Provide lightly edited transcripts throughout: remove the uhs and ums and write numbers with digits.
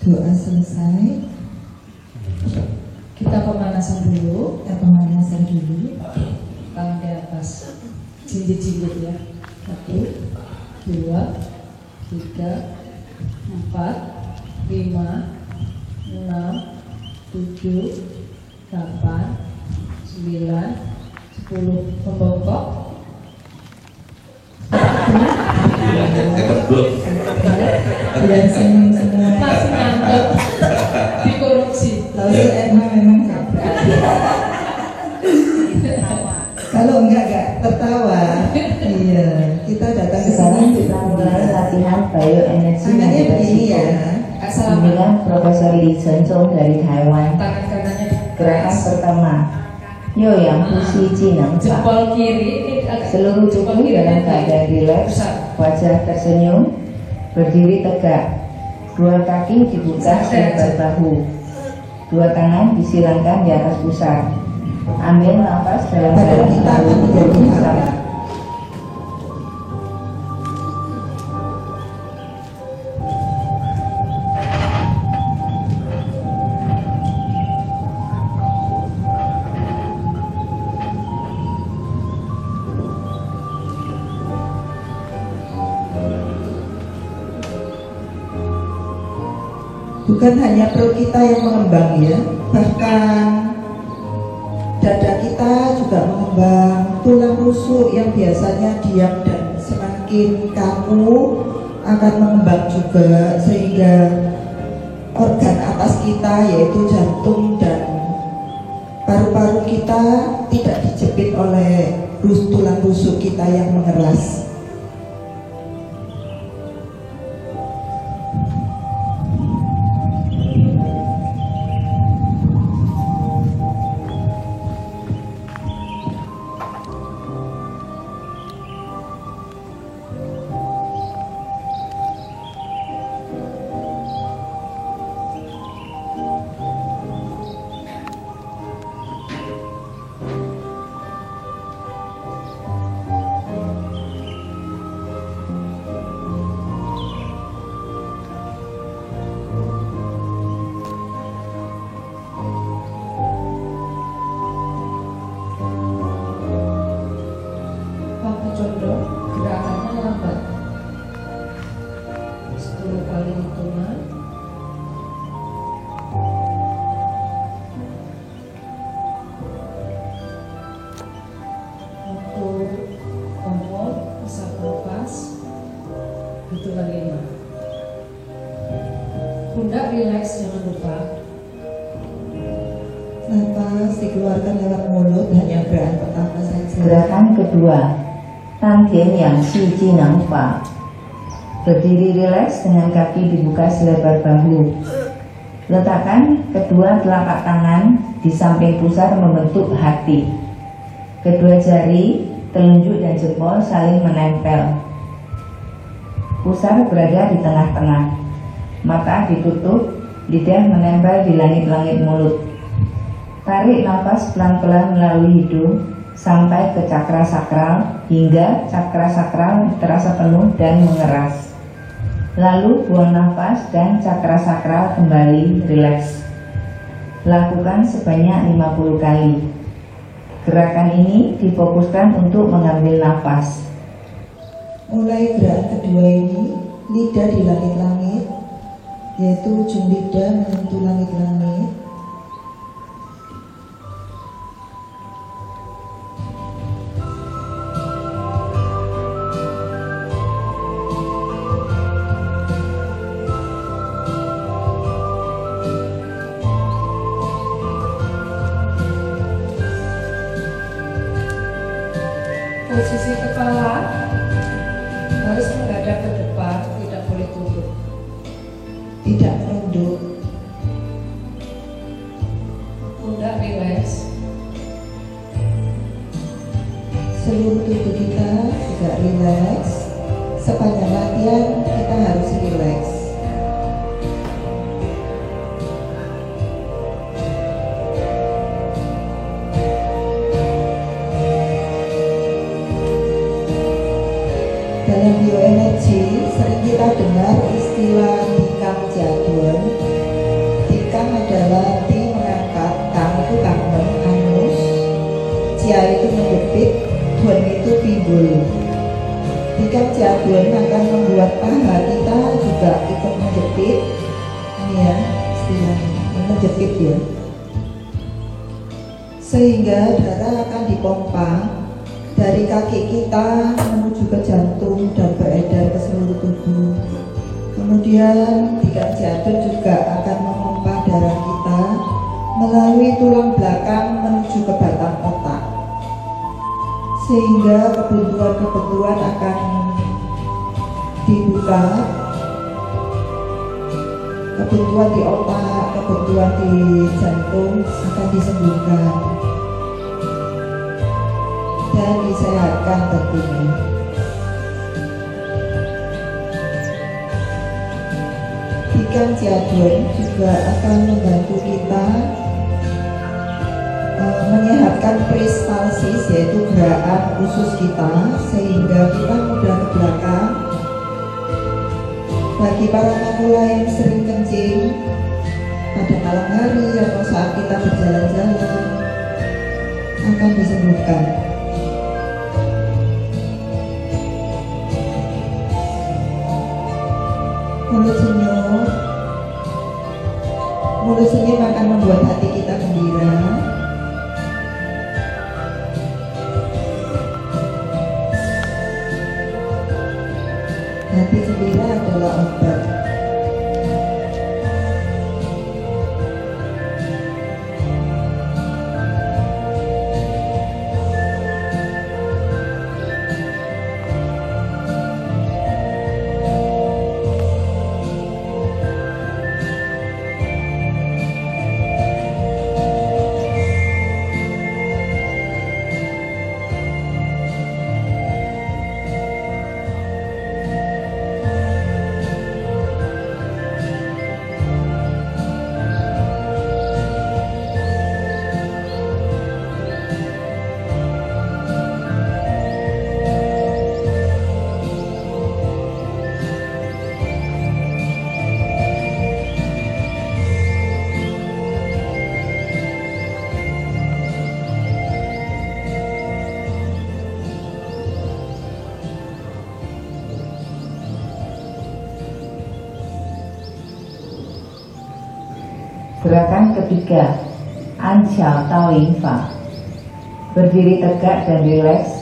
Doa selesai. Kita pemanasan dulu. Tangan di atas, jinjit-jinjit ya. 1, 2, 3, 4, 5, 6, 7, 8, 9, 10. Membongkok. Dan senyum semua. Masih ngantuk. Dikorupsi. Lalu emang kalau enggak tertawa. Iya, kita datang ke Sekarang sini. kita mulai latihan bioenergi Tangannya begini ya. dengan Profesor Li Zhenzhong dari Taiwan. Tangan kanannya Gerakan pertama, Yoyang Fushi Jineng Fa. jempol kiri ini agak Seluruh tubuh dalam keadaan rileks, wajah tersenyum, berdiri tegak, dua kaki dibuka selebar bahu, dua tangan disilangkan di atas pusar. Ambil nafas dalam-dalam lalu menjadi sabar. Bukan hanya perut kita yang mengembang ya, bahkan dada kita juga mengembang. Tulang rusuk yang biasanya diam dan semakin kaku akan mengembang juga, sehingga organ atas kita yaitu jantung dan paru-paru kita tidak dijepit oleh tulang rusuk kita yang mengeras. condong, gerakannya lambat. 10 kali hitungan. Untuk kompor, bisa nafas, hitungan 5. Pundak rileks, jangan lupa. Nafas dikeluarkan lewat mulut, hanya gerakan pertama saja. Gerakan kedua, Tantian yang Shi Jineng Fa. Berdiri rileks dengan kaki dibuka selebar bahu. Letakkan kedua telapak tangan di samping pusar membentuk hati. Kedua jari, telunjuk dan jempol saling menempel. Pusar berada di tengah-tengah. Mata ditutup, lidah menempel di langit-langit mulut. Tarik nafas pelan-pelan melalui hidung sampai ke cakra sakral hingga cakra sakral terasa penuh dan mengeras. Lalu buang nafas dan cakra sakral kembali rileks. Lakukan sebanyak 50 kali. Gerakan ini difokuskan untuk mengambil nafas. Mulai gerakan kedua ini, lidah di langit-langit, yaitu ujung lidah menyentuh langit-langit. Posisi kepala harus menghadap ke depan, tidak boleh tunduk. Tidak menunduk. Pundak rileks. Seluruh tubuh kita juga rileks. Sepanjang latihan kita harus rileks. Dalam bioenergi sering kita dengar istilah Kang Jadun. Tikang adalah ti mengangkat, kang itu kangen, anus, cia itu menjepit, dun itu timbul. Tikang Jadun akan membuat paha kita juga ikut menjepit. Ini ya istilahnya, menjepit ya. Sehingga darah akan dipompa dari kaki kita menuju ke jantung dan beredar ke seluruh tubuh. Kemudian Tikang Jadun juga akan memompa darah kita melalui tulang belakang menuju ke batang otak, sehingga kebuntuan-kebuntuan akan dibuka, kebuntuan di otak, kebuntuan di jantung akan disembuhkan dan disehatkan tentunya. Tikang Jadun juga akan membantu kita menyehatkan peristalsis, yaitu gerakan usus kita, sehingga kita mudah ke belakang. Bagi para pemula yang sering kencing pada malam hari atau saat kita berjalan-jalan akan disembuhkan. Mulut senyum akan membuat hati kita gembira. Hati gembira adalah obat. Gerakan ketiga, Anqiao Tao Yin Fa. Berdiri tegak dan rileks,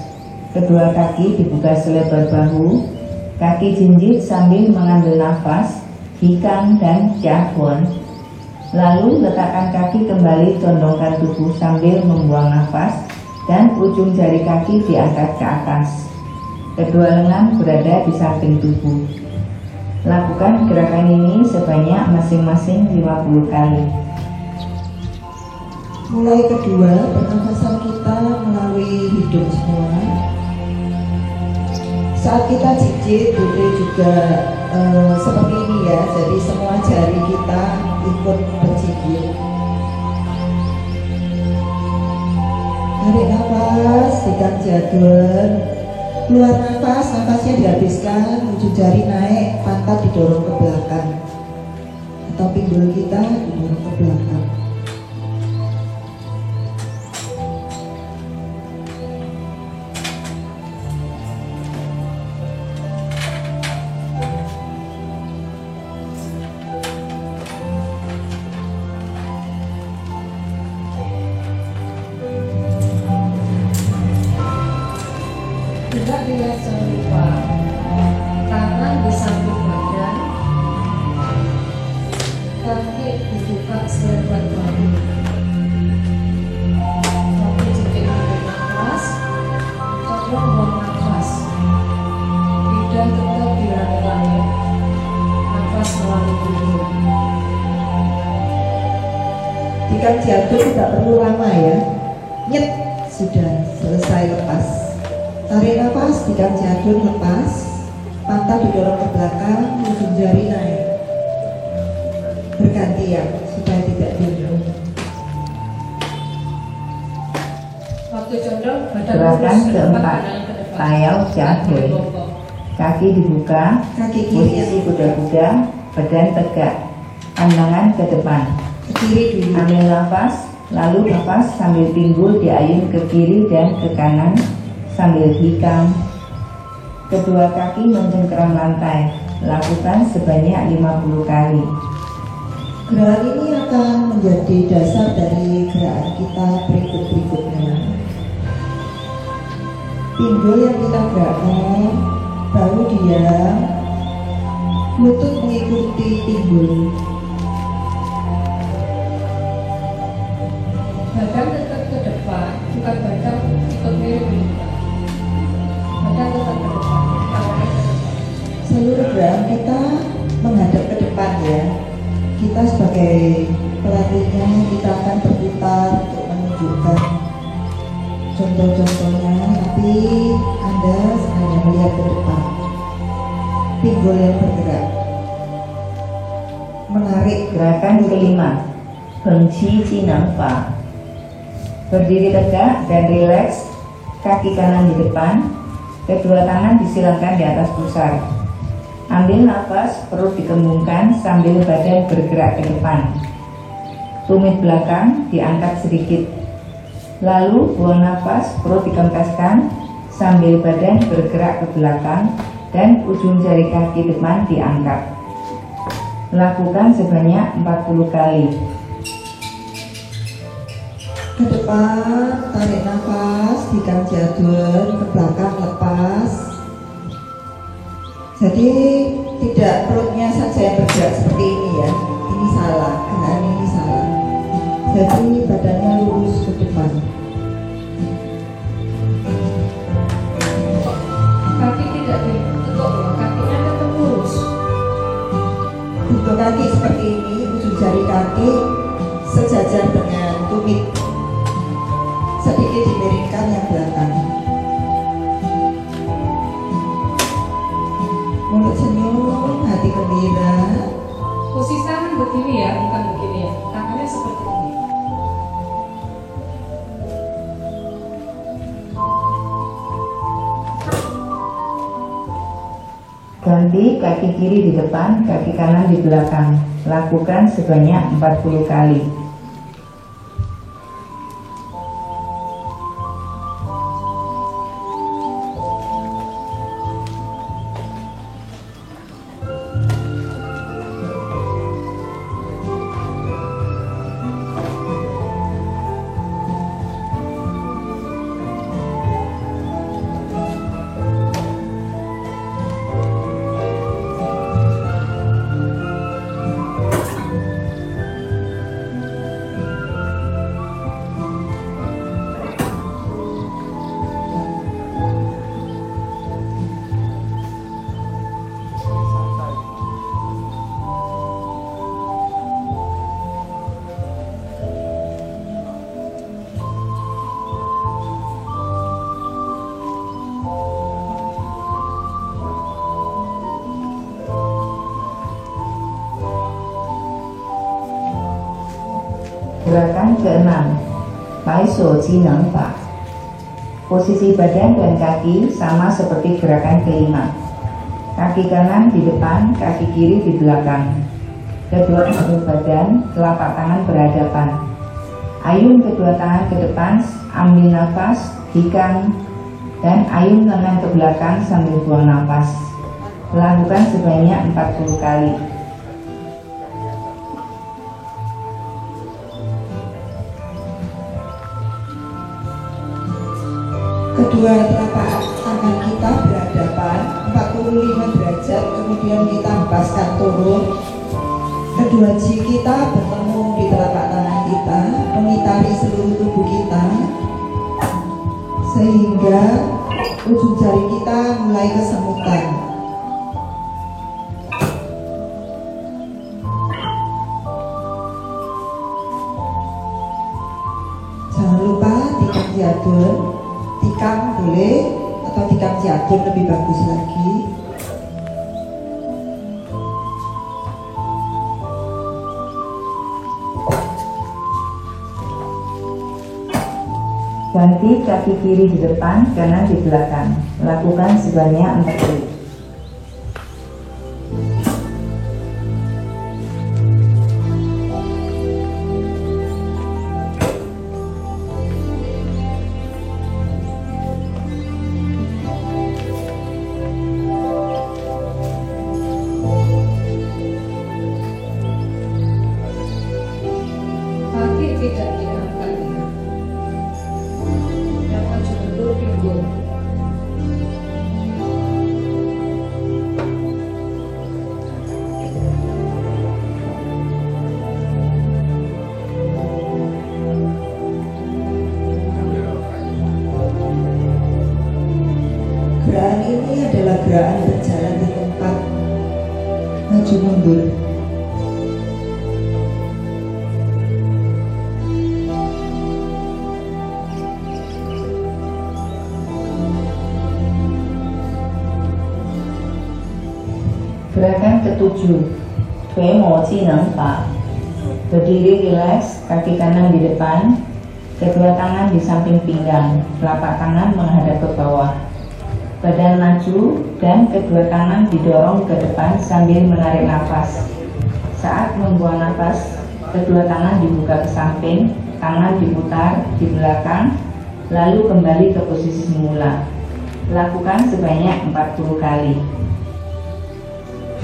kedua kaki dibuka selebar bahu, kaki jinjit sambil mengambil nafas, hikang dan jahwon. Lalu letakkan kaki kembali, condongkan tubuh sambil membuang nafas, dan ujung jari kaki diangkat ke atas. Kedua lengan berada di samping tubuh. Lakukan gerakan ini sebanyak masing-masing 50 kali. Mulai kedua, pernafasan kita melalui hidung semua. Saat kita jinjit, boleh juga seperti ini ya. Jadi semua jari kita ikut berjinjit. Tarik nafas, Tikang Jadun. Keluar nafas, nafasnya dihabiskan, ujung jari naik, pantat didorong ke belakang, atau pinggul kita didorong ke belakang. Tidak dilihat jangan lupa tangan di samping badan, kaki dibuka selebar bahu, kaki jepit ambil nafas, condong buang nafas, lidah tetap di langit-langit, nafas melalui hidung. Tikang Jadun tidak perlu lama ya, nyet sudah selesai, lepas. Tarik nafas, Tikang Jadun lepas, pantat didorong ke belakang, ujung jari naik. Bergantian supaya tidak bingung. Waktu condong badan Gerakan lurus ke depan, keempat, pandangan ke depan. Tayao Jahwon. Kaki dibuka, Kaki kiri yang posisi kuda-kuda, badan tegak, pandangan ke depan. Ke kiri dulu. Ambil nafas, lalu nafas sambil pinggul diayun ke kiri dan ke kanan sambil hikam. Kedua kaki mencengkeram lantai. Lakukan sebanyak 50 kali. Gerakan ini akan menjadi dasar dari gerakan kita berikut-berikutnya. Pinggul yang kita gerakkan, baru diam, lutut mengikuti pinggul. Badan tetap ke depan, bukan badan ikut miring di depan. Badan tetap ke depan, tangannya ke depan. Seluruh gerakan kita menghadap ke depan ya. Kita sebagai pelatihnya, kita akan berputar untuk menunjukkan contoh-contohnya, tapi Anda hanya melihat ke depan. Pinggul yang bergerak, menarik. Gerakan kelima, Hengqi Jinang Fa. Berdiri tegak dan rileks, kaki kanan di depan, kedua tangan disilangkan di atas pusar. Ambil nafas, perut dikembungkan sambil badan bergerak ke depan. Tumit belakang diangkat sedikit. Lalu buang nafas, perut dikempeskan sambil badan bergerak ke belakang dan ujung jari kaki depan diangkat. Lakukan sebanyak 40 kali. Ke depan, tarik nafas, hikam jadul, ke belakang lepas. Jadi tidak perutnya saja yang bergerak seperti ini ya. Ini salah, gerakan ini salah. Jadi badannya lurus ke depan. Kaki tidak ditekuk ya, kakinya tetap lurus. Bentuk kaki seperti ini, ujung jari kaki sejajar dengan tumit. Sedikit dimiringkan yang belakang. Mulut senyum, hati gembira. Posisi tangan begini ya, bukan begini ya. Tangannya seperti ini. Ganti kaki kiri di depan, kaki kanan di belakang. Lakukan sebanyak 40 kali. Gerakan ke-6, Paiso Jineng Fa. Posisi badan dan kaki sama seperti gerakan kelima. Kaki kanan di depan, kaki kiri di belakang. Kedua bahu badan, telapak tangan berhadapan. Ayun kedua tangan ke depan, ambil nafas, hikam, dan ayun tangan ke belakang sambil buang nafas. Lakukan sebanyak 40 kali. Kedua telapak tangan kita berhadapan 45 derajat, kemudian kita hempaskan turun. Kedua jari kita bertemu di telapak tangan kita, mengitari seluruh tubuh kita, sehingga ujung jari kita mulai kesemutan. Jangan lupa tikam jadul. Tikam boleh atau tikam jadul lebih bagus lagi. Ganti kaki kiri di depan, kanan di belakang. Lakukan sebanyak 4 kali. gerakan berjalan di tempat, maju mundur. Gerakan ketujuh, Tue Mo Chi Neng Fa. Berdiri rileks, kaki kanan di depan, kedua tangan di samping pinggang, telapak tangan menghadap ke bawah. Badan maju dan kedua tangan didorong ke depan sambil menarik nafas. Saat membuang nafas, kedua tangan dibuka ke samping, tangan diputar di belakang, lalu kembali ke posisi semula. Lakukan sebanyak 40 kali.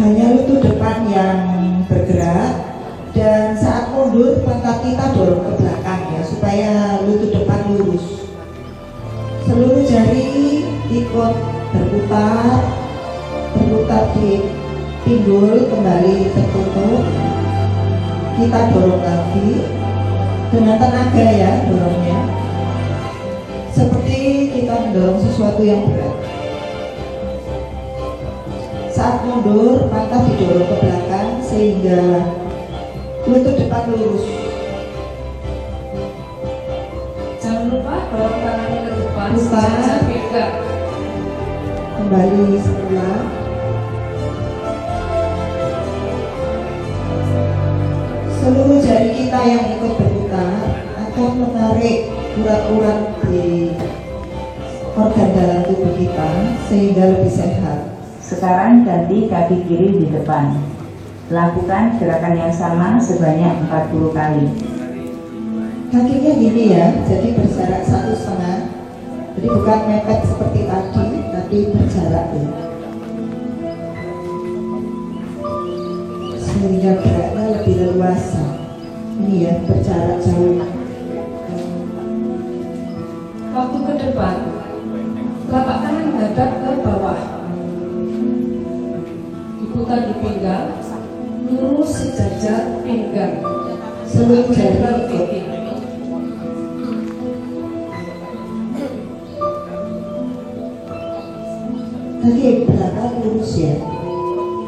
Hanya lutut depan yang bergerak, dan saat mundur pantat kita dorong ke belakang ya, supaya lutut depan lurus. Seluruh jari ikut berputar di pinggul, kembali tertutup. Kita dorong lagi dengan tenaga ya, dorongnya seperti kita mendorong sesuatu yang berat. Saat mundur, pantat didorong ke belakang sehingga lutut depan lurus. Jangan lupa dorong tangannya ke depan Lupa. sejak pinggang. Kembali semula. Seluruh jari kita yang ikut berputar akan menarik urat-urat di organ dalam tubuh kita sehingga lebih sehat. Sekarang ganti kaki kiri di depan. Lakukan gerakan yang sama sebanyak 40 kali. Kakinya gini ya, jadi berjarak 1,5. Jadi bukan mepet seperti tadi, tapi berjarak ya. Sehingga geraknya lebih leluasa. Ini ya, berjarak jauh. Waktu ke depan, telapak tangan menghadap ke bawah, diputar di pinggang, lurus sejajar pinggang, Seluruh jari ikut. pipi. Kaki belakang lurus ya,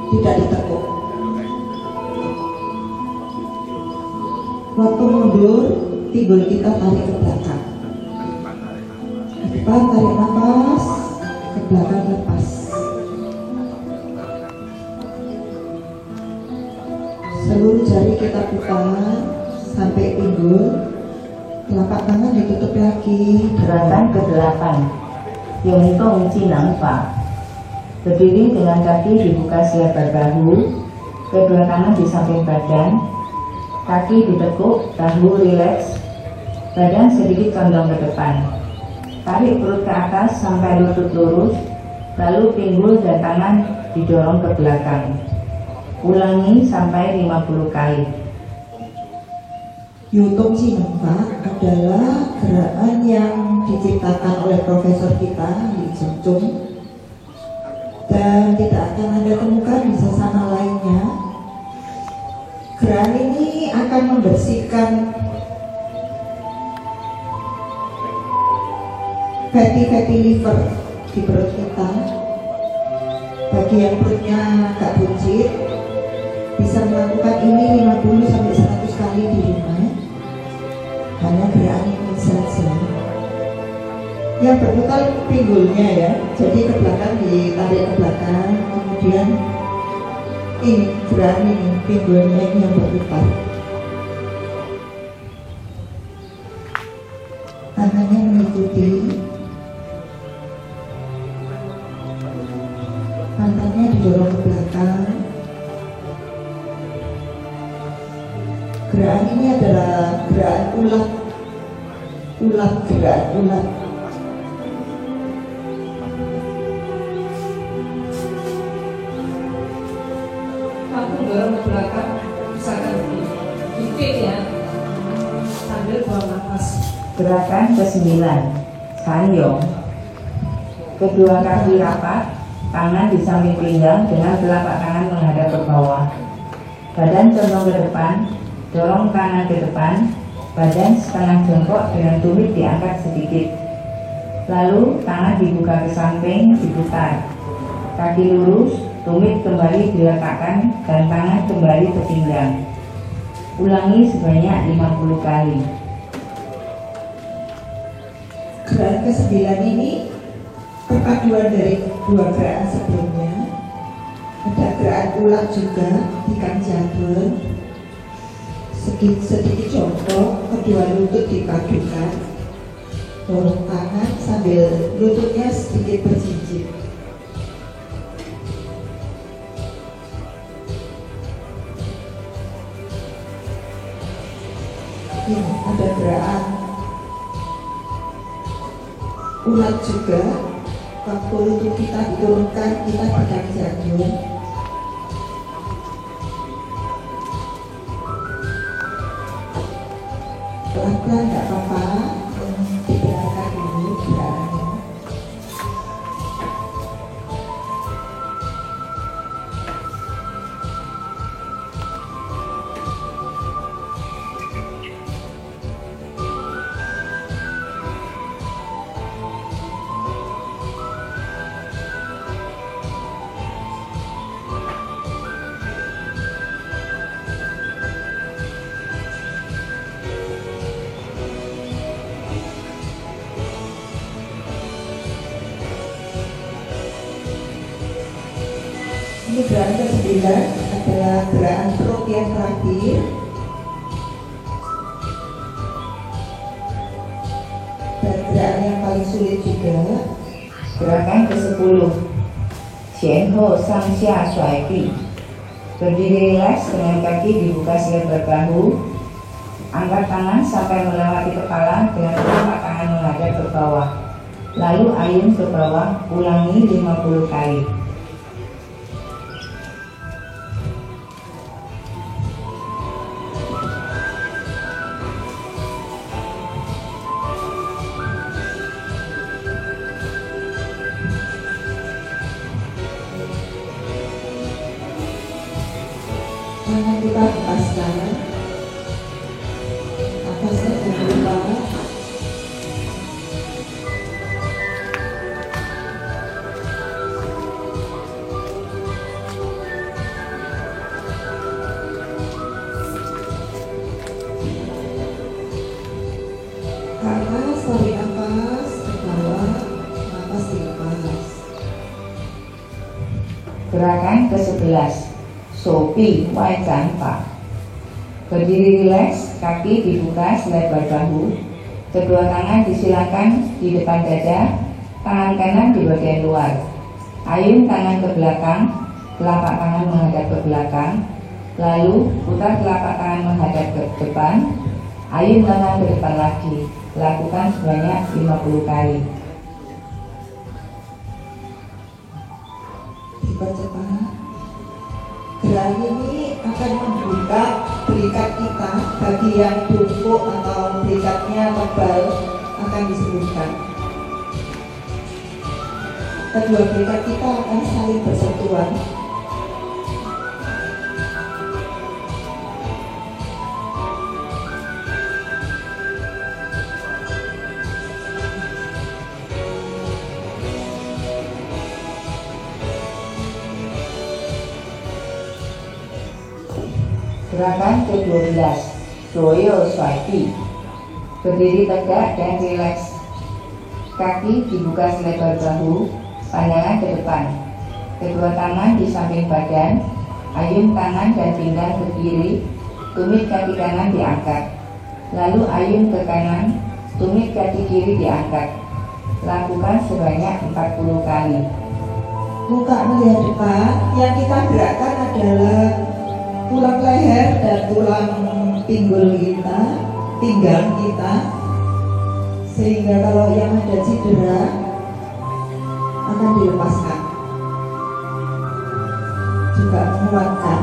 tidak ditekuk. Waktu mundur, pinggul kita tarik ke belakang. Ke depan tarik nafas, ke belakang lepas. Seluruh jari kita putar sampai pinggul, telapak tangan ditutup lagi. Gerakan ke-8, Yung Tong Chi Neng Fa. Berdiri dengan kaki dibuka selebar bahu, kedua tangan di samping badan, kaki ditekuk, bahu rileks, badan sedikit condong ke depan. Tarik perut ke atas sampai lutut lurus, lalu pinggul dan tangan didorong ke belakang. Ulangi sampai 50 kali. Yung Tong Chi Neng Fa adalah gerakan yang diciptakan oleh profesor kita Li Cheng Chung, dan tidak akan Anda temukan di sasana lainnya. Gerakan ini akan membersihkan fatty liver di perut kita. Bagi yang perutnya agak buncit, bisa melakukan ini 50-100 kali di rumah. Hanya gerakan ini saja. Yang berputar pinggulnya ya, jadi ke belakang ditarik ke belakang, kemudian ini gerakan ini pinggulnya ini yang berputar. Tangannya mengikuti, pantatnya didorong ke belakang. Gerakan ini adalah gerakan ulat, gerakan ulat. Aku dorong ke belakang, misalkan dikit ya, sambil buang nafas. Gerakan ke-9, Sanyong. Kedua kaki rapat, tangan di samping pinggang dengan telapak tangan menghadap ke bawah. Badan condong ke depan, dorong tangan ke depan, badan setengah jongkok dengan tumit diangkat sedikit. Lalu tangan dibuka ke samping, diputar. Kaki lurus, tumit kembali diletakkan dan tangan kembali ke pinggang. Ulangi sebanyak 50 kali. Gerakan ke-9 ini perpaduan dari dua gerakan sebelumnya. Ada gerakan ulang juga di jabel. Sedikit contoh, kedua lutut dipadukan, dorong tangan sambil lututnya sedikit berjinjit. Ini ada gerakan ulang juga, waktu lutut kita diturunkan, kita pegang jantung. Pelan-pelan gak apa-apa, diberangkat dulu gerakannya. Ini gerakan ke-9 adalah gerakan perut yang terakhir. Dan gerakan yang paling sulit juga. Gerakan ke-10, Jianho Sangxia Shuai. Berdiri rileks dengan kaki dibuka selebar bahu. Angkat tangan sampai melewati kepala dengan telapak tangan menghadap ke bawah. Lalu ayun ke bawah, ulangi 50 kali. Tangan kita lepaskan, atasnya jangan lupa. Nafas, tarik nafas ke bawah, nafas dilepas. Gerakan ke-11, Sopi Wai Zanpa. Berdiri rileks, kaki dibuka selebar bahu. Kedua tangan disilakan di depan dada, tangan kanan di bagian luar. Ayun tangan ke belakang, telapak tangan menghadap ke belakang. Lalu putar telapak tangan menghadap ke depan. Ayun tangan ke depan lagi. Lakukan sebanyak 50 kali. Dipercepat. Gerakan ini akan membuka berikat kita, bagi yang bungkuk atau berikatnya tebal akan disembuhkan. Kedua berikat kita akan saling bersentuhan. Gerakan ke-12, Doyo Shuai. Berdiri tegak dan rileks. Kaki dibuka selebar bahu, pandangan ke depan. Kedua tangan di samping badan, ayun tangan dan pinggang ke kiri, tumit kaki kanan diangkat. Lalu ayun ke kanan, tumit kaki kiri diangkat. Lakukan sebanyak 40 kali. Muka melihat depan, yang kita gerakkan adalah tulang leher dan tulang pinggul kita, pinggang kita, sehingga kalau yang ada cedera akan dilepaskan, juga menguatkan.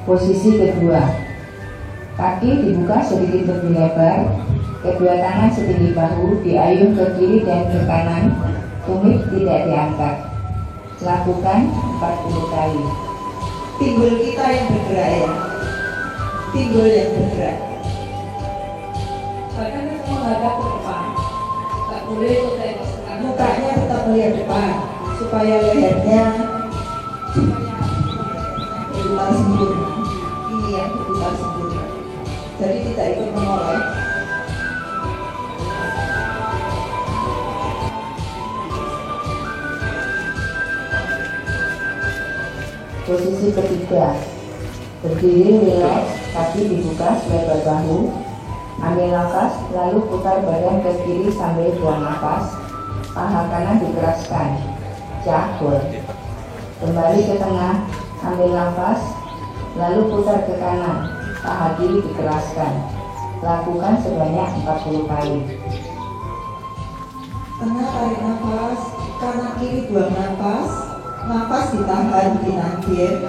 Posisi kedua, kaki dibuka sedikit lebih lebar. Kedua tangan setinggi bahu, diayun ke kiri dan ke kanan, tumit tidak diangkat. Lakukan 40 kali. Pinggul kita yang bergerak ya. Pinggul yang bergerak. Bahkan kita menghadap ke depan. Tak boleh itu tengok ke kanan. Mukanya tetap melihat depan supaya lehernya berputar sempurna. Ini yang berputar sempurna. Jadi tidak ikut menoleh. Posisi ketiga, berdiri rileks, kaki dibuka selebar bahu, ambil nafas, lalu putar badan ke kiri sambil buang nafas, paha kanan dikeraskan, cakul. Kembali ke tengah, ambil nafas, lalu putar ke kanan, paha kiri dikeraskan. Lakukan sebanyak 40 kali. Tengah tarik nafas, kanan kiri buang nafas. Nafas ditahan di nadir,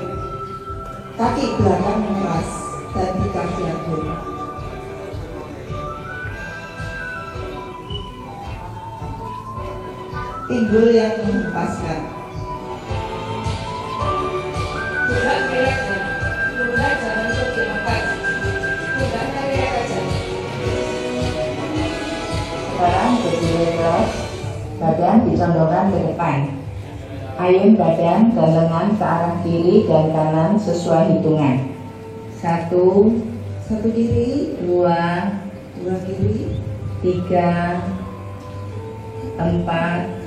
kaki belakang mengeras dan di kaki atur. Pinggul yang menghempaskan. Pundak rileks ya. Pundak jangan untuk diangkat. Pundaknya rileks aja. Sekarang berdiri rileks, badan dicondongkan ke depan. Ayun badan dan lengan ke arah kiri dan kanan sesuai hitungan. 1, Satu kiri, 2, dua kiri, 3, 4,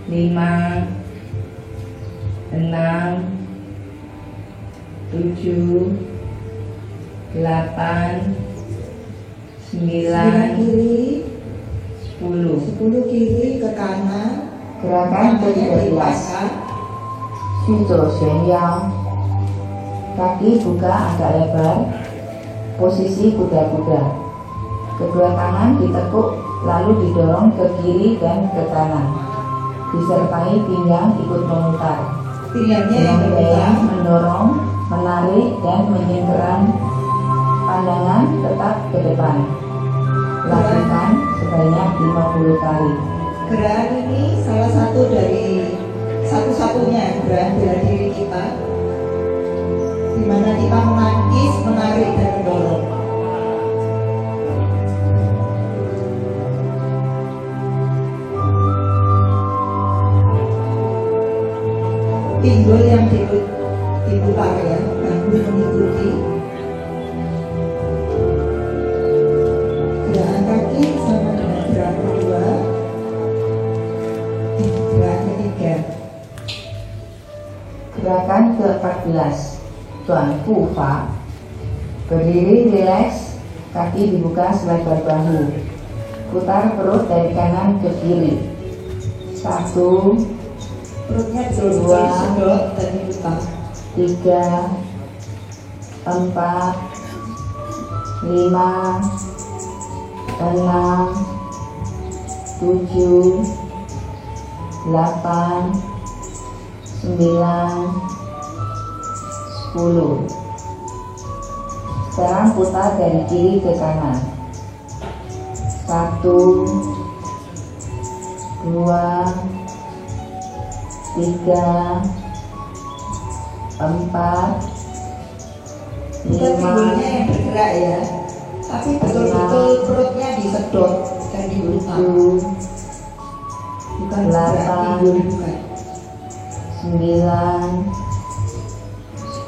5, 6, 7, 8, 9 9, kiri, 10. 10 kiri ke kanan. Gerakan Tangannya ke-13, dipasang. Shuzo Xuanyao. Kaki buka agak lebar, posisi kuda-kuda. Kedua tangan ditekuk lalu didorong ke kiri dan ke kanan, disertai pinggang ikut memutar. Pinggangnya yang Dengan gaya berputar. mendorong, menarik dan menyingkirkan. Pandangan tetap ke depan. Lakukan sebanyak 50 kali. Gerakan ini salah satu dari satu-satunya gerakan bela diri kita, di mana kita menangkis, menarik dan mendorong. Pinggul yang diputar ya, bahu mengikuti. Gerakan kaki sama dengan gerakan kedua. Gerakan ketiga. Gerakan ke-14, Tuan Fu Fa. Berdiri rileks, kaki dibuka selebar bahu. Putar perut dari kanan ke kiri. 1, Perutnya betul-betul disedot dan diputar. 3, 4, 5, 6, 7, 8, 9, 10. Sekarang putar dari kiri ke kanan. 1, 2, 3, 4, Bukan pinggulnya yang bergerak ya, tapi betul-betul perutnya disedot dan diputar. 7, Bukan gerak pinggul, bukan. 9,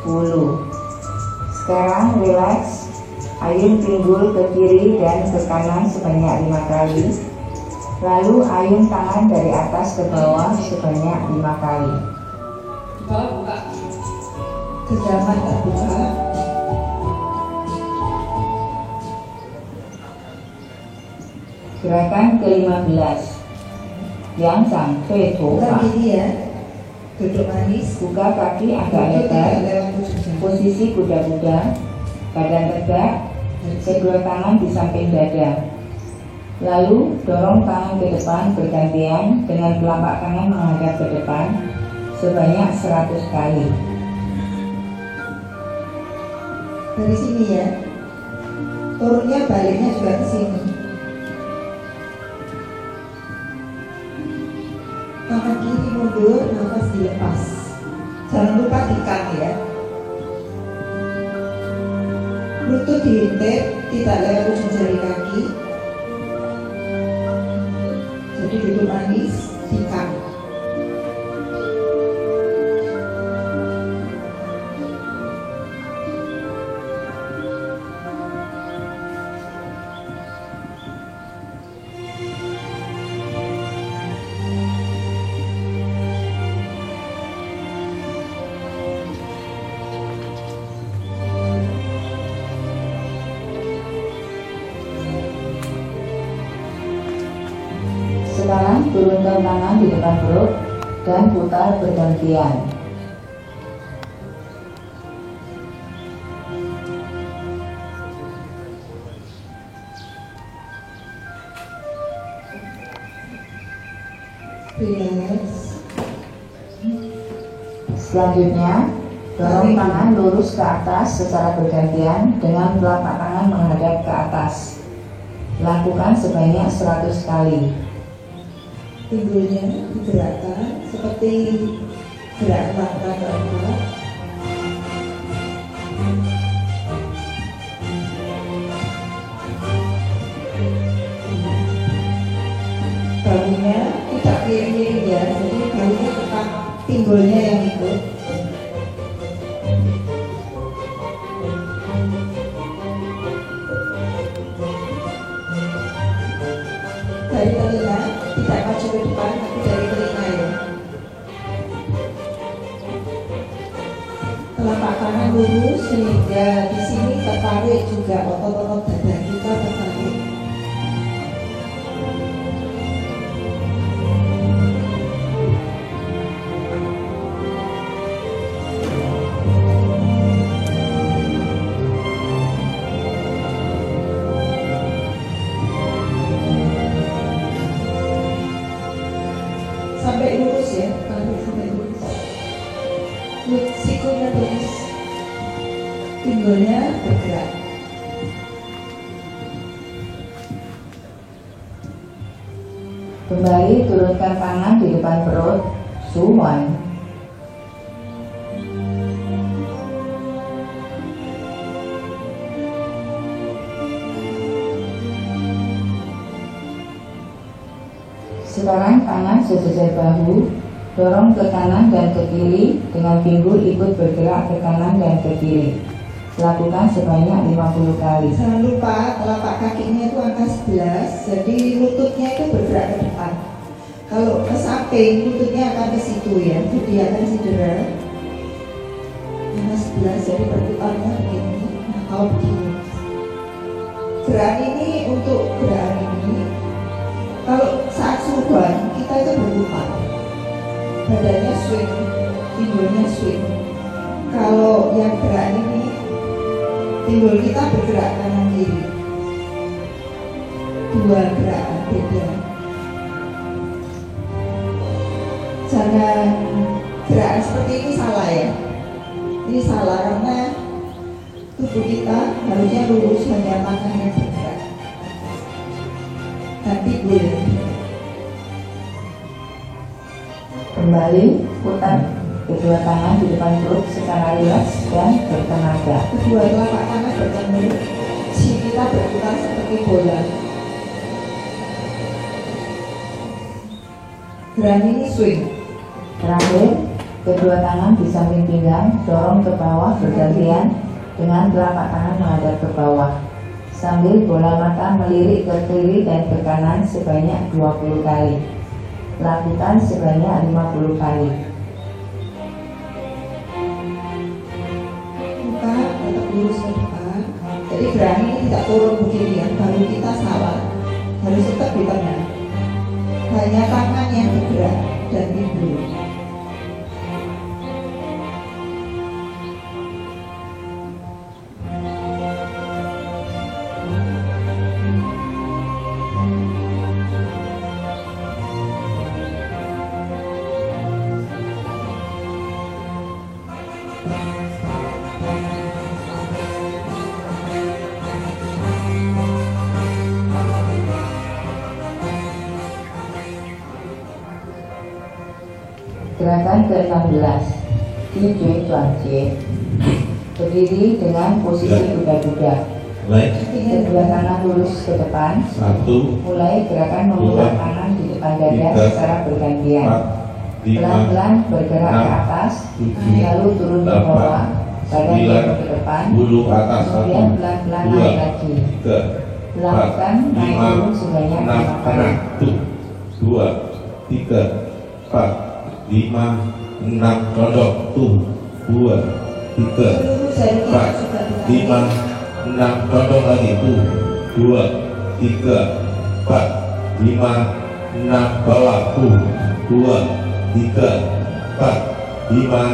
10. Sekarang relax, ayun pinggul ke kiri dan ke kanan sebanyak 5 kali. Lalu ayun tangan dari atas ke bawah sebanyak 5 kali. Di bawah buka. Genggaman terbuka. Gerakan ke-15, yang sampai Bukan tofa. gini ya, duduk manis. Buka kaki agak Itu lebar, tidak lewat ujung jari. posisi kuda-kuda, badan tegak, kedua tangan di samping dada. Lalu dorong tangan ke depan bergantian dengan telapak tangan menghadap ke depan sebanyak 100 kali. Dari sini ya, turunnya baliknya juga ke sini. Tangan kiri mundur, nafas dilepas. Jangan lupa dikang ya. diintip, tidak lewat ujung jari kaki. Jadi duduk manis, sikat. Sekarang turunkan tangan di depan perut dan putar bergantian. Relax. Selanjutnya, dorong tangan lurus ke atas secara bergantian dengan telapak tangan menghadap ke atas. Lakukan sebanyak 100 kali. Pinggulnya digerakkan seperti gerak langkah keempat. Bahunya tidak miring-miring ya, jadi bahunya tetap pinggulnya yang ikut. Dari telinga tidak maju ke depan, tapi dari telinga ya. Telapak tangan lurus sehingga di sini tertarik juga otot-otot dada kita tertarik. Sampai lurus ya, tarik sampai lurus. Sikunya lurus, pinggulnya bergerak. Kembali turunkan tangan di depan perut, Suwan. Sekarang tangan sejajar bahu, dorong ke kanan dan ke kiri dengan pinggul ikut bergerak ke kanan dan ke kiri. Lakukan sebanyak 50 kali. Jangan lupa telapak kakinya itu angka 11, jadi lututnya itu bergerak ke depan. Kalau ke samping, lututnya akan ke situ ya, jadi akan cedera. Angka 11, jadi berputarnya begini. Nah, kalau begini, gerakan ini untuk gerakan ini. Kalau saat suruhan kita itu berputar, badannya swing, pinggulnya swing. Kalau yang gerak ini, pinggul kita bergerak kanan kiri. Dua gerakan beda. Jangan gerakan seperti ini salah ya. Ini salah karena tubuh kita harusnya lurus, hanya tangan yang bergerak. Nanti boleh. Kembali putar kedua tangan di depan perut secara rileks dan bertenaga. Kedua telapak tangan bertemu, si kita berputar seperti bola. Gerakan ini swing. Terakhir, kedua tangan di samping pinggang, dorong ke bawah bergantian dengan telapak tangan menghadap ke bawah. Sambil bola mata melirik ke kiri dan ke kanan sebanyak 20 kali. Lakukan sebanyak 50 kali. Muka tetap lurus ke depan. Jadi gerakan ini tidak turun begini ya, baru kita salah. Harus tetap di tengah. Hanya tangan yang bergerak dan pinggul. Gerakan ke-16, Qi Jue Chuan Jie. Berdiri dengan posisi kuda-kuda. Mulai. Kedua tangan lurus ke depan. 1, Mulai gerakan memutar Dua, tangan di depan dada tiga, secara bergantian. 4, 5, Pelan-pelan bergerak ke 6, atas, 7, lalu turun ke 8, bawah, badan 9, jatuh ke depan, bulu atas. 1, kemudian pelan-pelan 2, naik lagi. 3, Lakukan 4, naik 5, turun sebanyak 6 5 kali. tengah. 2, 3, 4, 5, 6 condong. 2, 3, Seluruh jari kita 4, juga 5, 6 condong lagi. 2, 3, 4, 5, 6 bawah. 2, 3, 4, 5,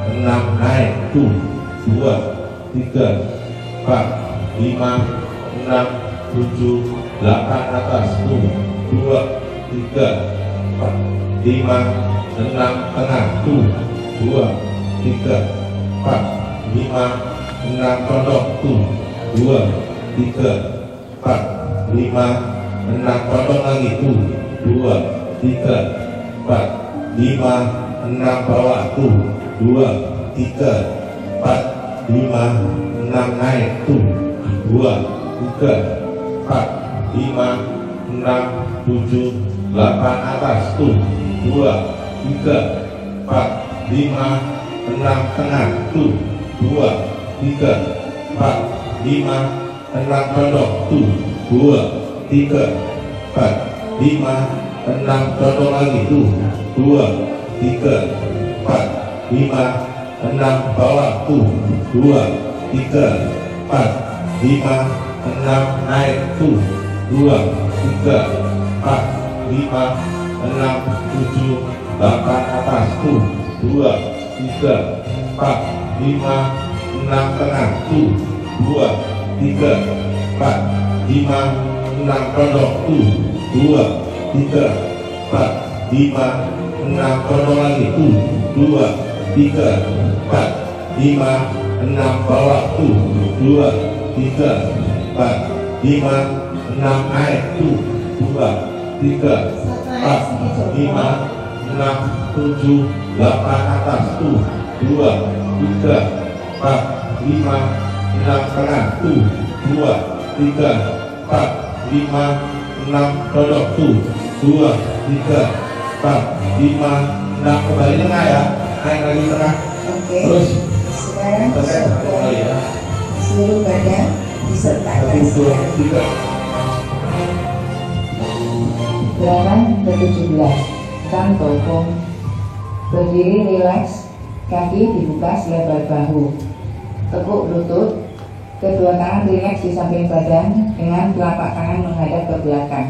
6 naik. 2, 3, 4, 5, 6, 7, 8 atas. 2, 3, 4, 5, 6 tengah. 2, 3, 4, 5, 6 condong. 2, 3, 4, 5, 6 condong lagi. 2, 3, 4, 5, 6 bawah. 2, 3, 4, 5, 6 naik. 2, 3, 4, 5, 6, 7, 8 atas. 2, 3, 4, 5, 6 tengah. 2, 3, 4, 5, 6 condong. 2, 3, 4, 5, 6 condong lagi. 2, 3, 4, 5, 6 bawah. 2, 3, 4, 5, 6 naik. 2, 3, 4, 5, 6, 7, 8 atas. 2, 3, 4, 5, 6 tengah. 2, 3, 4, 5, 6 condong. 2, 3, 4, 5, 6 condong lagi. 2, 3, 4, 5, 6 bawah. 2, 3, 4, 5, 6 naik. 2, 3, 4, 5, 6, 7, 8 atas. 2, 3, 4, 5, 6 tengah. 2, 3, 4, 5, 6 condong. 2, 3, 4, 5, 6 kembali tengah ya. Naik lagi tengah. Oke. Terus Sekarang tekan kembali ya. seluruh badan disertakan 1, 2, 3. Gerakan ke-17, Kang Tokong. Berdiri rileks, kaki dibuka selebar bahu. Tekuk lutut, kedua tangan rileks di samping badan dengan telapak tangan menghadap ke belakang.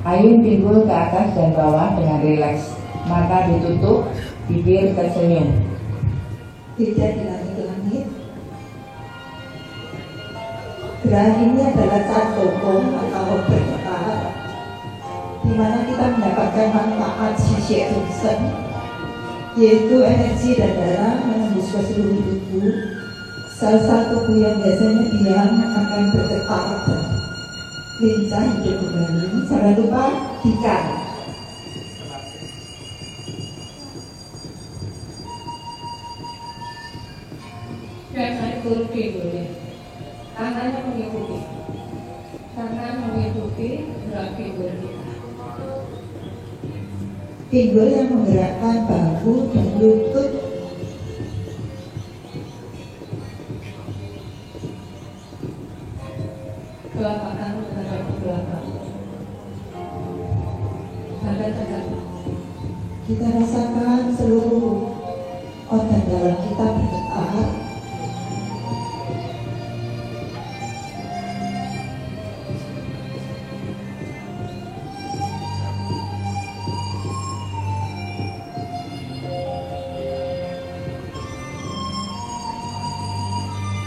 Ayun pinggul ke atas dan bawah dengan rileks. Mata ditutup, bibir tersenyum. Tidak di langit-langit. Gerakan ini adalah cantokong atau bergetar, di mana kita mendapatkan manfaat sisi Johnson, yaitu energi dan darah menembus ke seluruh tubuh. Sel-sel tubuh yang biasanya diam akan bergetar dan lincah hidup kembali. Jangan lupa ikan. Dan naik turun pinggulnya. Tangannya mengikuti. Tangan mengikuti gerak pinggul kita. Pinggul yang menggerakkan bahu dan lutut. Telapak tangan menghadap ke belakang. Badan tegak. Kita rasakan seluruh organ dalam kita bergetar.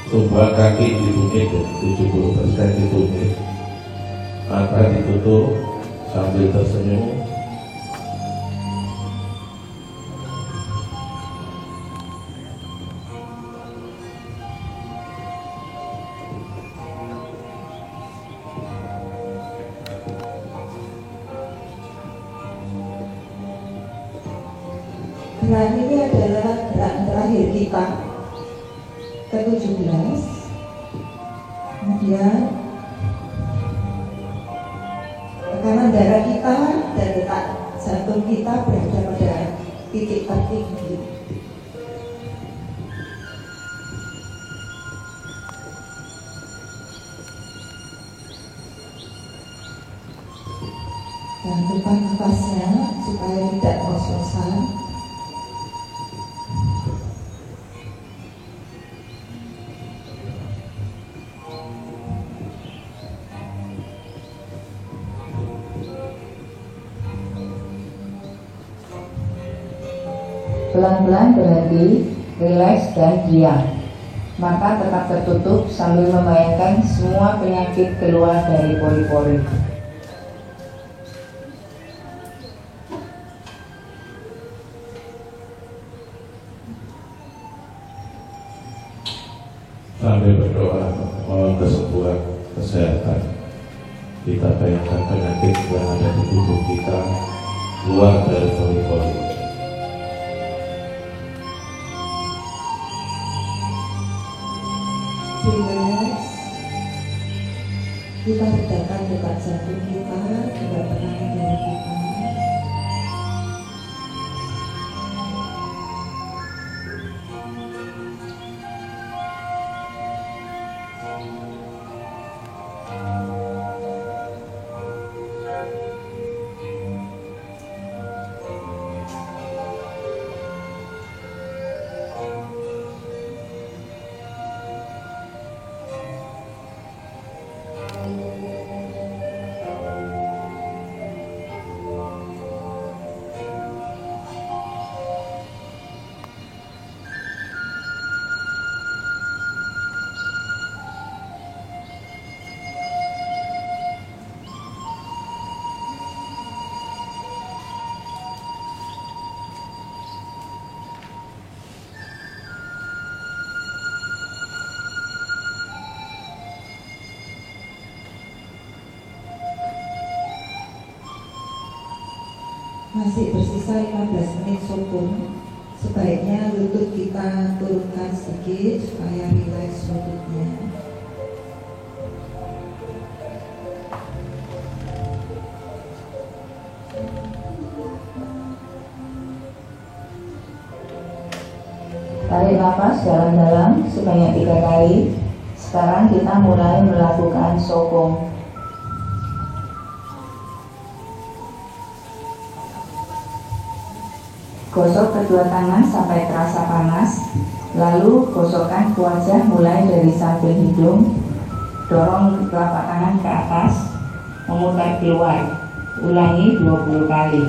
Tumpuan kaki ditunjuk 70% ditunjuk, mata ditutup sambil tersenyum. Gerakan ini adalah gerakan terakhir kita ke-17, Kemudian tekanan darah kita dan detak jantung kita berada pada titik tertinggi. Jangan lupa nafasnya supaya tidak ngos-ngosan. Pelan-pelan berhenti, rileks dan diam. Mata tetap tertutup sambil membayangkan semua penyakit keluar dari pori-pori. Sambil berdoa mohon kesembuhan, kesehatan, kita bayangkan penyakit yang ada di tubuh kita keluar dari pori-pori. Relax. Kita redakan detak jantung kita, juga tekanan darah kita. Masih bersisa 15 menit sokong. Sebaiknya lutut kita turunkan sedikit supaya rileks lututnya. Tarik nafas dalam-dalam sebanyak 3 kali. Sekarang kita mulai melakukan sokong. Gosok kedua tangan sampai terasa panas, lalu gosokkan ke wajah mulai dari samping hidung, dorong telapak tangan ke atas, memutar keluar, ulangi 20 kali.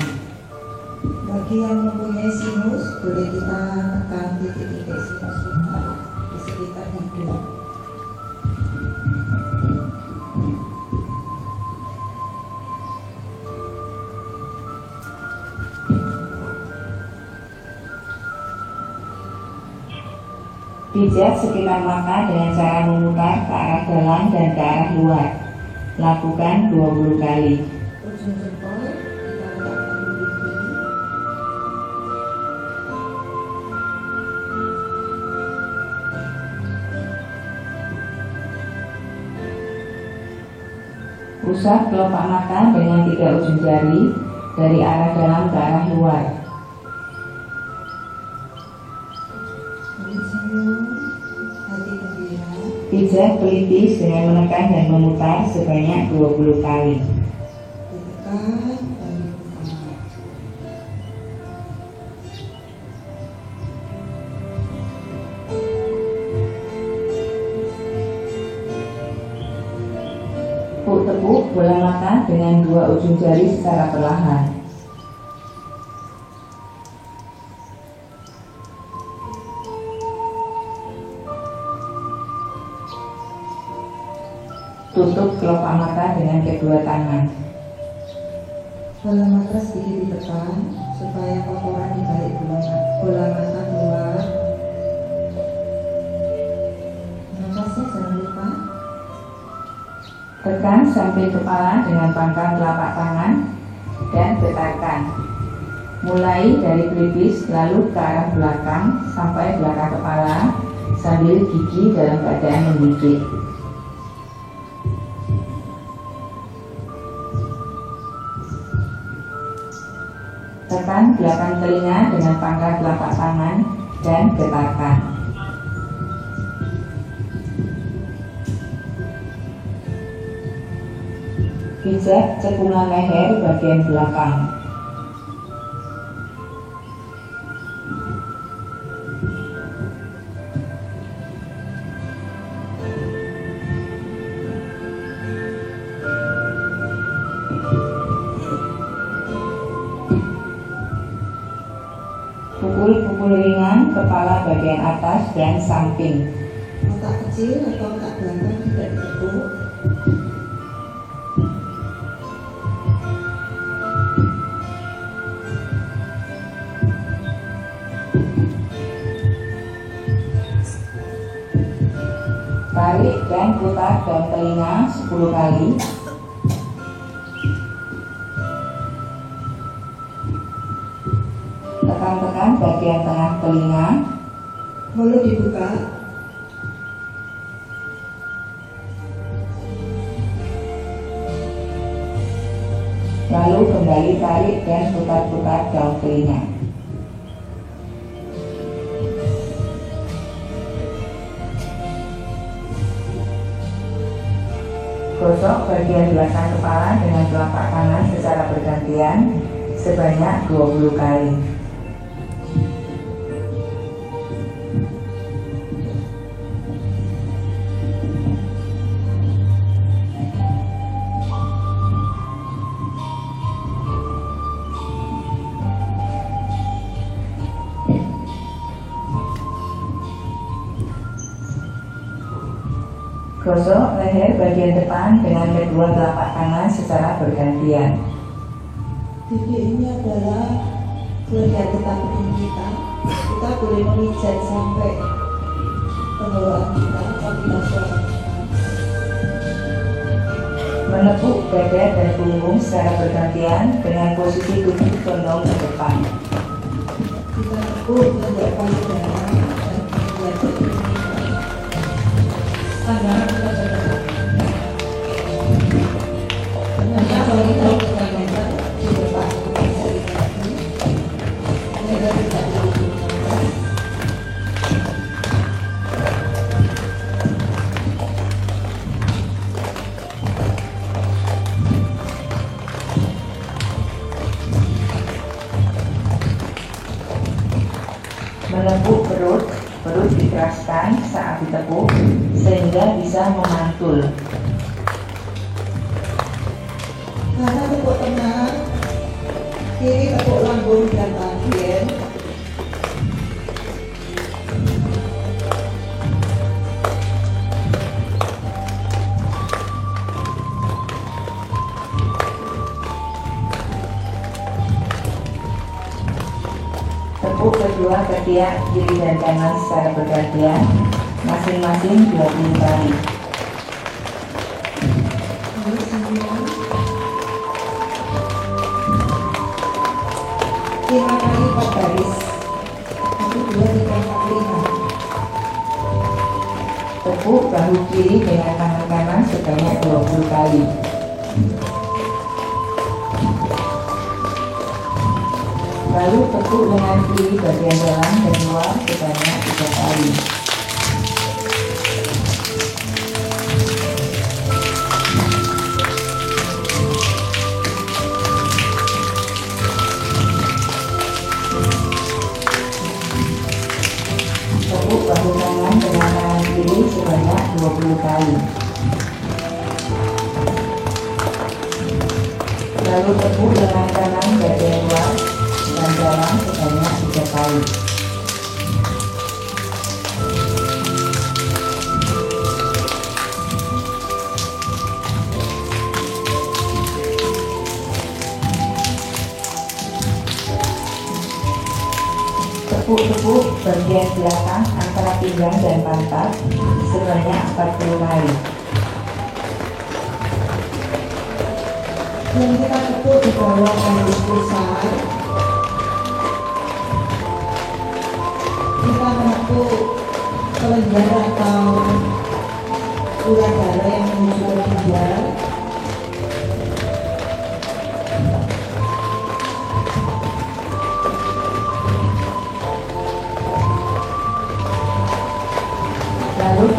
Bagi yang mempunyai sinus, boleh kita tekan titik-titik sinus kita di sekitar hidung. Pijat sekitar mata dengan cara memutar ke arah dalam dan ke arah luar. Lakukan 20 kali. Ujung jempol kita letakkan di pipi. Usap kelopak mata dengan 3 ujung jari dari arah dalam ke arah luar. Pijat pelipis dengan menekan dan memutar sebanyak 20 kali. Ditekan dan diputar. Tepuk bola mata dengan 2 ujung jari secara perlahan. Tutup kelopak mata dengan kedua tangan. Bola mata sedikit ditekan supaya kotoran di balik bola mata keluar. Nafasnya jangan lupa. Tekan samping kepala dengan pangkal telapak tangan dan getarkan. Mulai dari pelipis lalu ke arah belakang sampai belakang kepala sambil gigi dalam keadaan menggigit. belakang telinga dengan pangkat telapak tangan dan getakan. Pijat cekungan leher bagian belakang. Pukul-pukul ringan kepala bagian atas dan samping. Otak kecil atau otak belakang tidak ditekuk. Tarik dan putar daun telinga 10 kali. Tekan-tekan bagian tengah telinga. Mulut dibuka. Lalu kembali tarik dan putar-putar daun telinga. Gosok bagian belakang kepala dengan telapak tangan secara bergantian sebanyak 20 kali. Gosok leher bagian depan dengan kedua telapak tangan secara bergantian. Titik ini adalah bagian depan tubuh kita. Kita boleh memijat sampai tenggorokan kita atau kita suarakan. Menepuk dada dan punggung secara bergantian dengan posisi tubuh condong ke depan. Kita tekuk menjadi payudara dan kemudian tubuh kita. Tangan kita bergerak. Hanya kalau kita bergerak di depan dari kaki, kita tidak bergerak. Menepuk perut dikeraskan saat ditekuk sehingga bisa memantul. Kanan tekuk tengah, kiri tekuk lambung dan bagian. Tepuk kedua ketiak kiri dan kanan secara bergantian, masing-masing 20 kali. Lalu sembilan. 5 kali 4 baris. 1, 2, 3, 4, 5. Tepuk bahu kiri dengan tangan kanan sebanyak 20 kali. Lalu tepuk lengan kiri bagian dalam dan luar sebanyak 3 kali. Tepuk bahu kanan dengan tangan kiri sebanyak 20 kali. Lalu tepuk lengan kanan bagian luar dan dalam sebanyak 3 kali. Tepuk-tepuk bagian belakang antara pinggang dan pantat sebanyak 40 kali. Dan kita tekuk di bawah pelvis pusat. Kita menekuk kelenjar atau urat darah yang menuju ke ginjal.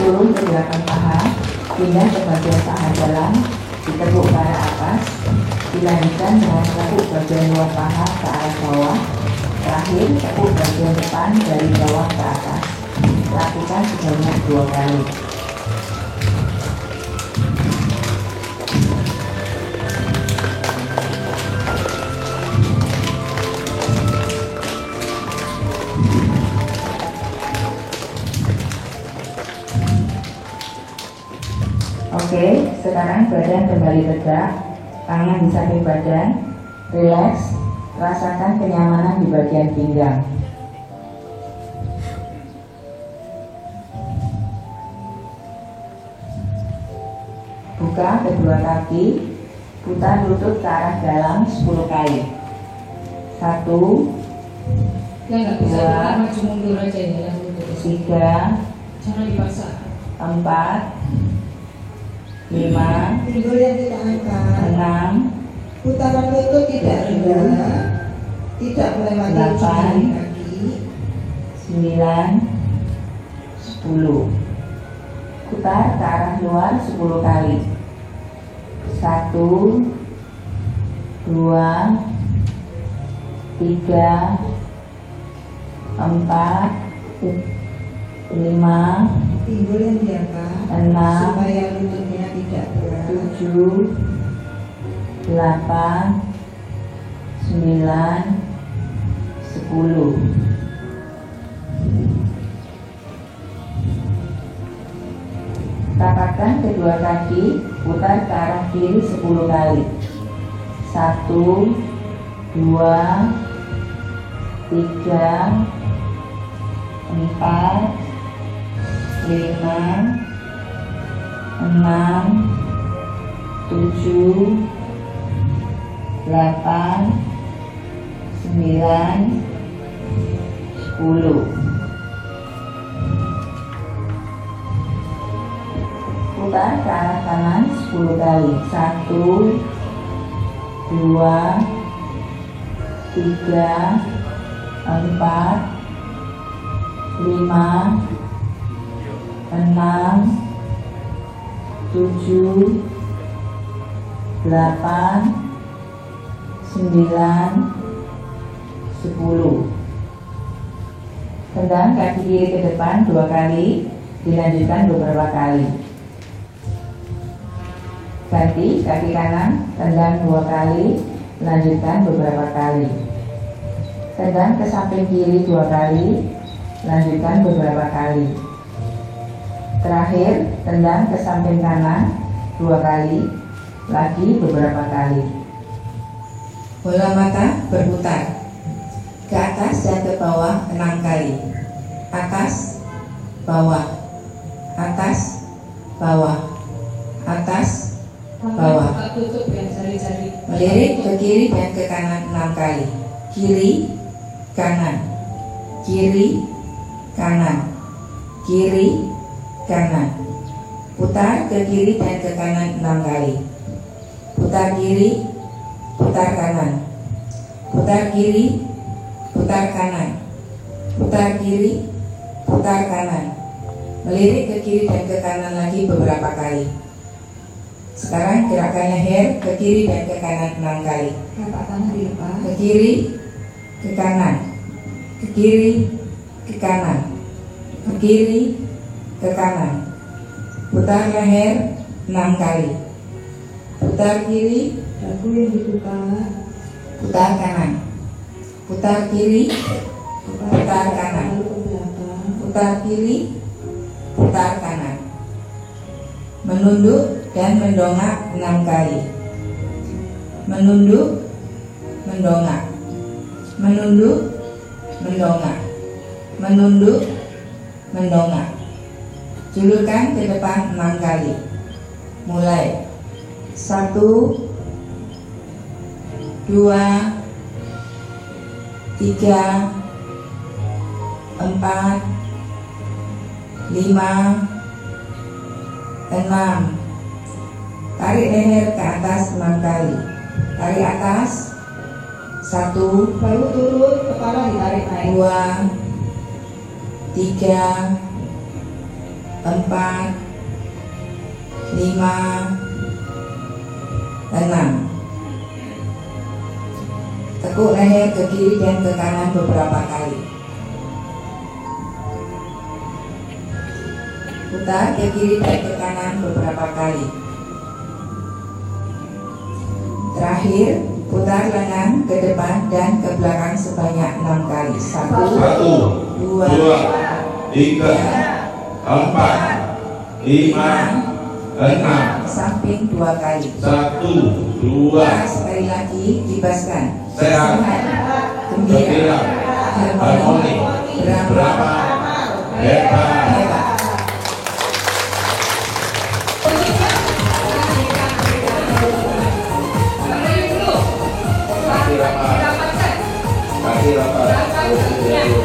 turun ke belakang paha, pindah ke bagian paha dalam, ditekuk ke arah atas, dilanjutkan dengan tekuk bagian luar paha ke arah bawah, terakhir tekuk bagian depan dari bawah ke atas. Lakukan sebanyak 2 kali. Oke, sekarang badan kembali tegak, tangan di samping badan, rileks, rasakan kenyamanan di bagian pinggang. Buka kedua kaki, putar lutut ke arah dalam 10 kali. 1, Yang nggak bisa Dua. kita maju mundur aja ya, yang mundur. 3, Jangan dipaksa. 4, 5, Pinggul yang kita angkat, 6, putaran lutut tidak rendah, tidak melewati Delapan. ujung kaki. 9, 10. Putar ke arah luar 10 kali. 1, 2, 3, 4, 5, Pinggul yang diangkat 6, supaya lututnya tidak berat. 7, 8, 9, 10. Tapakkan kedua kaki, putar ke arah kiri 10 kali. 1, 2, 3, 4, 5, 6, 7, 8, 9, 10. Putar ke arah kanan 10 kali. 1, 2, 3, 4, 5, 6, 7, 8, 9, 10. Tendang kaki kiri ke depan 2 kali, dilanjutkan beberapa kali. Ganti kaki kanan, tendang 2 kali, lanjutkan beberapa kali. Tendang ke samping kiri 2 kali, lanjutkan beberapa kali. Terakhir, tendang ke samping kanan 2 kali, lagi beberapa kali. Bola mata berputar ke atas dan ke bawah 6 kali. Atas, bawah, atas, bawah, atas, bawah. Tangan tutup ya, jari-jari. Melirik ke kiri dan ke kanan 6 kali. Kiri, kanan, kiri, kanan, kiri, kanan. Putar ke kiri dan ke kanan 6 kali. Putar kiri, putar kanan. Putar kiri, putar kanan. Putar kiri, putar kanan. Melirik ke kiri dan ke kanan lagi beberapa kali. Sekarang gerakan leher ke kiri dan ke kanan 6 kali. Telapak tangan dilepas. Ke kiri, ke kanan, ke kiri, ke kanan, ke kiri, ke kanan. Putar leher 6 kali. Putar kiri, Dagu yang dibuka. putar kanan. Putar kiri, putar kanan. Lalu ke belakang. Putar kiri, putar kanan. Menunduk dan mendongak 6 kali. Menunduk, mendongak. Menunduk, mendongak. Menunduk, mendongak. Julurkan ke depan 6 kali. Mulai. 1, 2, 3, 4, 5, 6. Tarik leher ke atas 6 kali. Tarik atas. 1, Baru turun, kepala ditarik naik. 2, 3, 4, 5, 6. Tekuk leher ke kiri dan ke kanan beberapa kali. Putar ke kiri dan ke kanan beberapa kali. Terakhir, putar lengan ke depan dan ke belakang sebanyak 6 kali. 1, 2, 3, 4, 5, 6. samping 2 kali. 1, 2. Sekali lagi, dibaskan. Sehat, gembira, harmoni, berapa, hebat. Kaki rapat. Ayo,